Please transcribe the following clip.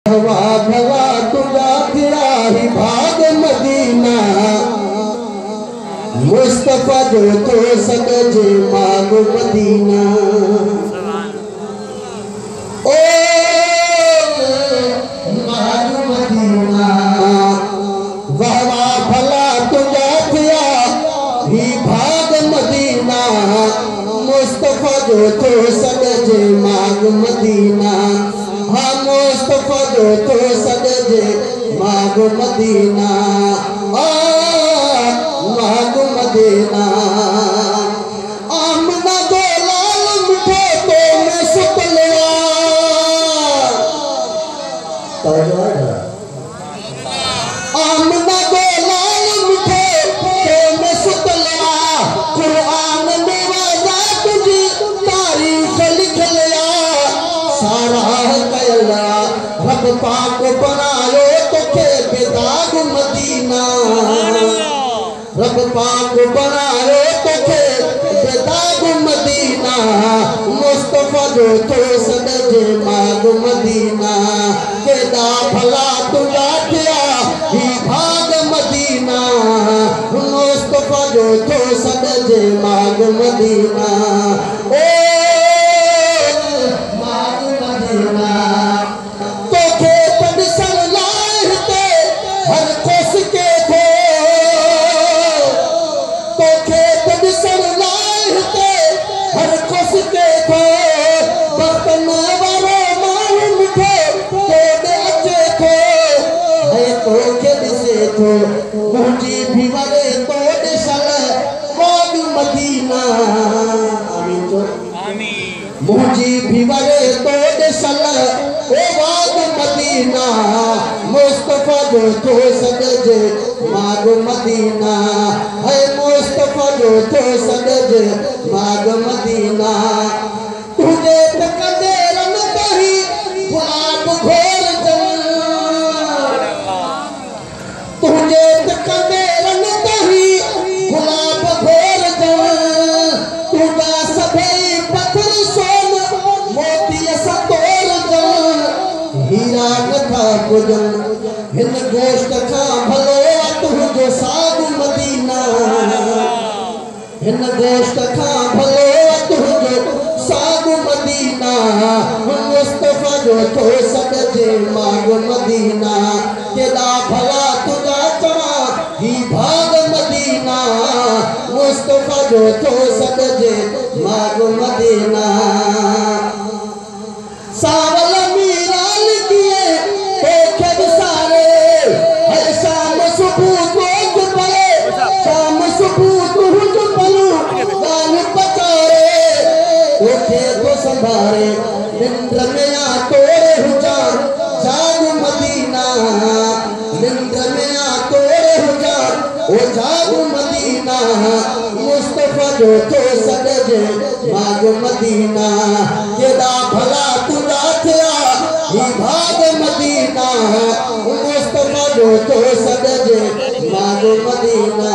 भवा भवा तुझा फिरा ही भाग मदीना मुस्तफा जो तो सदजे माग मदीना ओ माग मदीना भवा भला तुझा फिरा ही भाग मदीना मुस्तफा जो तो सदजे माग मदीना मुस्तफा जो तो सदजे माग मदीना माग मदीना आमना दो लाल मिठे तो मैं सुत लिया आमना दो लाल मिठे तो मैं सुत लिया कुरान में वाजा तुझी तारीफ लिख लिया सारा रब पाक बनायो तोखे बेदाग मदीना रब पाक बनायो तोखे बेदाग मदीना मुस्तफा जो तो सदजे माग मदीना केदा भला तुझा क्या ही भाग मदीना मुस्तफा जो तो सदजे माग मदीना ओ मुझी भी वरे तो दिशल वाग मदीना आमीन तो मुझी भी वरे तो दिशल ओ वाग मदीना मुस्तफा जो तो सदजे माग मदीना है मुस्तफा जो तो सदजे माग मदीना तुझे तकदे रंग तही गुलाब घोर तुझे तकदे रंग तही गुलाब घोर तुझा सभई पत्थर सोन मोती सतोर हीरा कथा पुजन हिन गोश्त खां भलो तुझो साग मदीना हिन गोश्त खां भलो तुझो साग मदीना मुस्तफा जो तो सदजे माग मदीना केदा भला तुझा चढ़ा ही भाग मदीना मुस्तफा जो तो सदजे माग मदीना सावल मीरान किए तो खब सारे हर शाम सुबह को पले शाम सुबह को पलू गाल पचारे ओखे तो संभारे निंद्र में आ तोरे हुजा जाग मदीना निंद्र में आ तोरे हुजा ओ जाग मदीना मुस्तफा जो तो सदजे माग मदीना केदा भला तुझा थिया ही भाग मदीना मुस्तफा जो तो सदजे माग मदीना